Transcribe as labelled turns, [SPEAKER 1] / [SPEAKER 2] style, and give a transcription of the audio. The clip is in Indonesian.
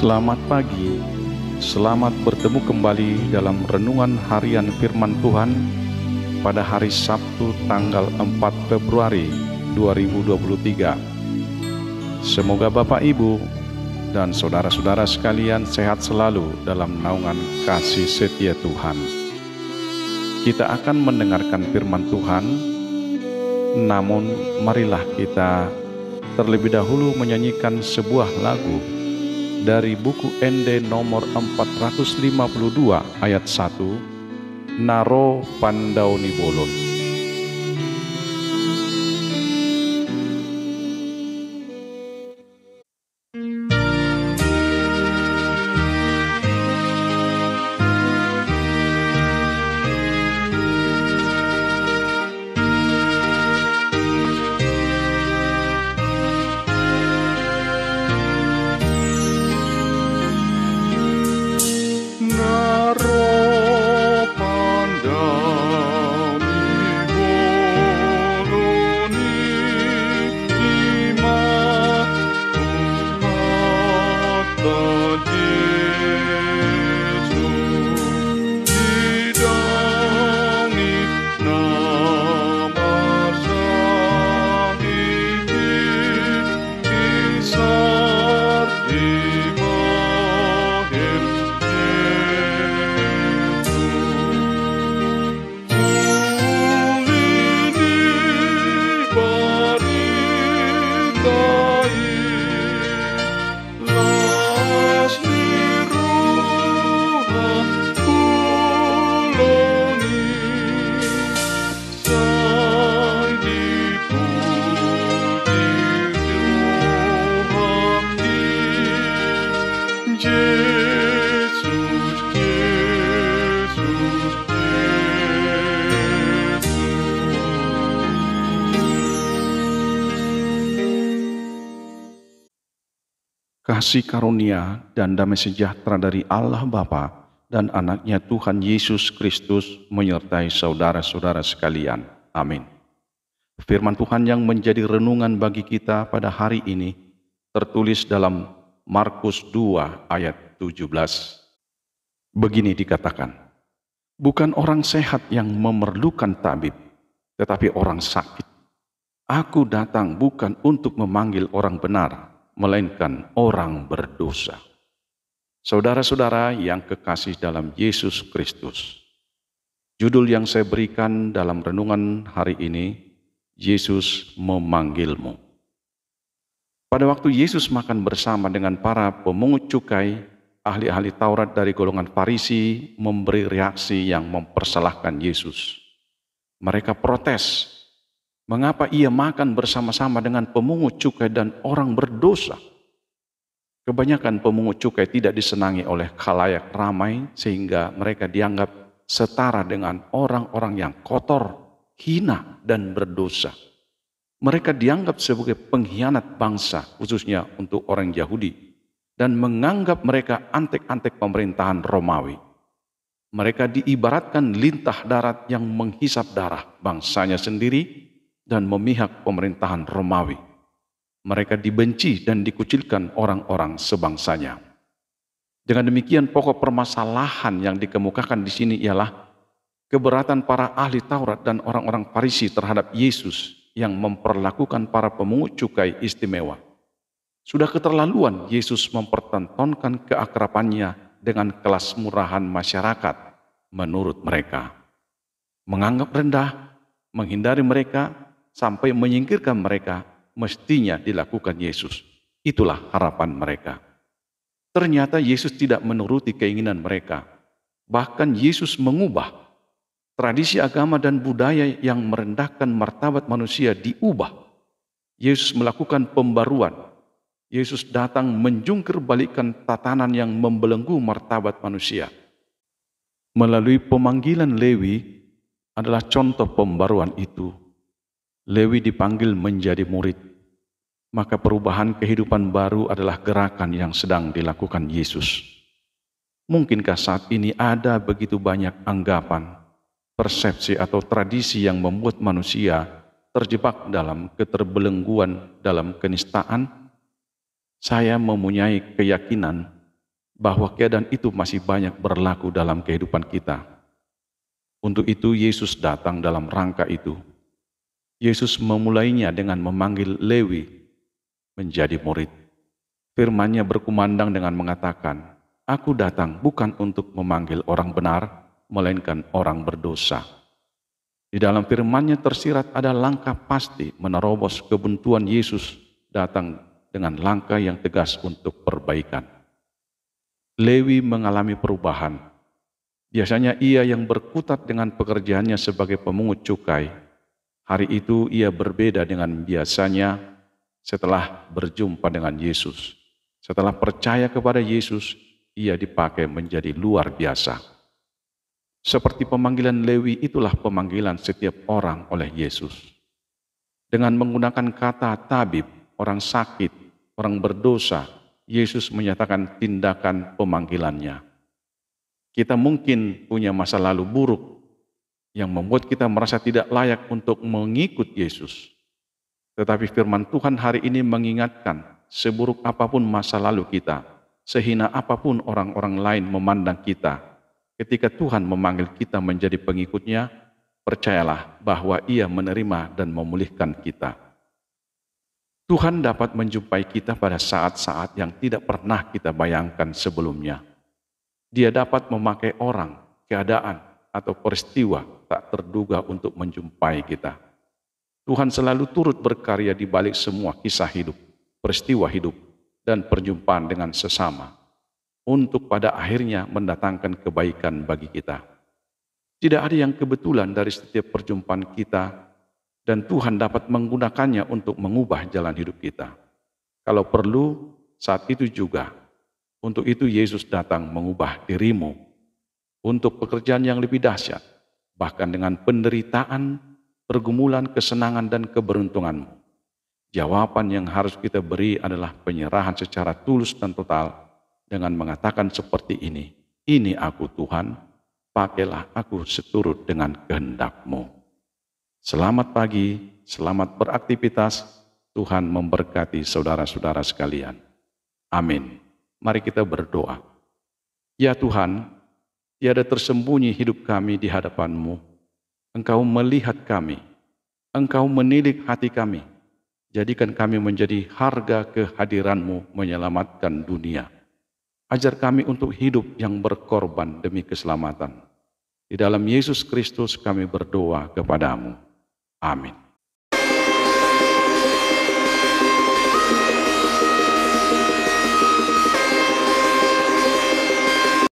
[SPEAKER 1] Selamat pagi, selamat bertemu kembali dalam renungan harian firman Tuhan pada hari Sabtu tanggal 4 Februari 2023. Semoga Bapak Ibu dan saudara-saudara sekalian sehat selalu dalam naungan kasih setia Tuhan. Kita akan mendengarkan firman Tuhan, namun marilah kita terlebih dahulu menyanyikan sebuah lagu dari buku ND nomor 452 ayat 1, Naro Pandauni Bolon. Kasih karunia dan damai sejahtera dari Allah Bapa dan anaknya Tuhan Yesus Kristus menyertai saudara-saudara sekalian. Amin. Firman Tuhan yang menjadi renungan bagi kita pada hari ini tertulis dalam Markus 2 ayat 17. Begini dikatakan, bukan orang sehat yang memerlukan tabib, tetapi orang sakit. Aku datang bukan untuk memanggil orang benar, melainkan orang berdosa. Saudara-saudara yang kekasih dalam Yesus Kristus, judul yang saya berikan dalam renungan hari ini, Yesus memanggilmu. Pada waktu Yesus makan bersama dengan para pemungut cukai, ahli-ahli Taurat dari golongan Farisi memberi reaksi yang mempersalahkan Yesus. Mereka protes, mengapa ia makan bersama-sama dengan pemungut cukai dan orang berdosa? Kebanyakan pemungut cukai tidak disenangi oleh khalayak ramai sehingga mereka dianggap setara dengan orang-orang yang kotor, hina, dan berdosa. Mereka dianggap sebagai pengkhianat bangsa, khususnya untuk orang Yahudi, dan menganggap mereka antek-antek pemerintahan Romawi. Mereka diibaratkan lintah darat yang menghisap darah bangsanya sendiri dan memihak pemerintahan Romawi. Mereka dibenci dan dikucilkan orang-orang sebangsanya. Dengan demikian, pokok permasalahan yang dikemukakan di sini ialah keberatan para ahli Taurat dan orang-orang Farisi terhadap Yesus yang memperlakukan para pemungut cukai istimewa. Sudah keterlaluan Yesus mempertontonkan keakrabannya dengan kelas murahan masyarakat menurut mereka. Menganggap rendah, menghindari mereka, sampai menyingkirkan mereka mestinya dilakukan Yesus. Itulah harapan mereka. Ternyata Yesus tidak menuruti keinginan mereka. Bahkan Yesus mengubah tradisi agama dan budaya yang merendahkan martabat manusia diubah. Yesus melakukan pembaruan. Yesus datang menjungkir balikkan tatanan yang membelenggu martabat manusia. Melalui pemanggilan Lewi adalah contoh pembaruan itu. Lewi dipanggil menjadi murid, maka perubahan kehidupan baru adalah gerakan yang sedang dilakukan Yesus. Mungkinkah saat ini ada begitu banyak anggapan, persepsi atau tradisi yang membuat manusia terjebak dalam keterbelengguan dalam kenistaan? Saya mempunyai keyakinan bahwa keadaan itu masih banyak berlaku dalam kehidupan kita. Untuk itu Yesus datang dalam rangka itu. Yesus memulainya dengan memanggil Lewi menjadi murid. Firman-Nya berkumandang dengan mengatakan, "Aku datang bukan untuk memanggil orang benar, melainkan orang berdosa." Di dalam firman-Nya tersirat ada langkah pasti menerobos kebuntuan. Yesus datang dengan langkah yang tegas untuk perbaikan. Lewi mengalami perubahan. Biasanya ia yang berkutat dengan pekerjaannya sebagai pemungut cukai. Hari itu ia berbeda dengan biasanya setelah berjumpa dengan Yesus. Setelah percaya kepada Yesus, ia dipakai menjadi luar biasa. Seperti pemanggilan Lewi, itulah pemanggilan setiap orang oleh Yesus. Dengan menggunakan kata tabib, orang sakit, orang berdosa, Yesus menyatakan tindakan pemanggilannya. Kita mungkin punya masa lalu buruk yang membuat kita merasa tidak layak untuk mengikut Yesus. Tetapi firman Tuhan hari ini mengingatkan, seburuk apapun masa lalu kita, sehina apapun orang-orang lain memandang kita, ketika Tuhan memanggil kita menjadi pengikutnya, percayalah bahwa Ia menerima dan memulihkan kita. Tuhan dapat menjumpai kita pada saat-saat yang tidak pernah kita bayangkan sebelumnya. Dia dapat memakai orang, keadaan, atau peristiwa tak terduga untuk menjumpai kita. Tuhan selalu turut berkarya di balik semua kisah hidup, peristiwa hidup, dan perjumpaan dengan sesama, untuk pada akhirnya mendatangkan kebaikan bagi kita. Tidak ada yang kebetulan dari setiap perjumpaan kita, dan Tuhan dapat menggunakannya untuk mengubah jalan hidup kita. Kalau perlu, saat itu juga. Untuk itu Yesus datang mengubah dirimu untuk pekerjaan yang lebih dahsyat, bahkan dengan penderitaan, pergumulan, kesenangan, dan keberuntunganmu. Jawaban yang harus kita beri adalah penyerahan secara tulus dan total dengan mengatakan seperti ini aku Tuhan, pakailah aku seturut dengan kehendak-Mu. Selamat pagi, selamat beraktivitas, Tuhan memberkati saudara-saudara sekalian. Amin. Mari kita berdoa. Ya Tuhan, tiada tersembunyi hidup kami di hadapan-Mu. Engkau melihat kami, Engkau menilik hati kami. Jadikan kami menjadi harga kehadiran-Mu menyelamatkan dunia. Ajar kami untuk hidup yang berkorban demi keselamatan. Di dalam Yesus Kristus kami berdoa kepadamu. Amin.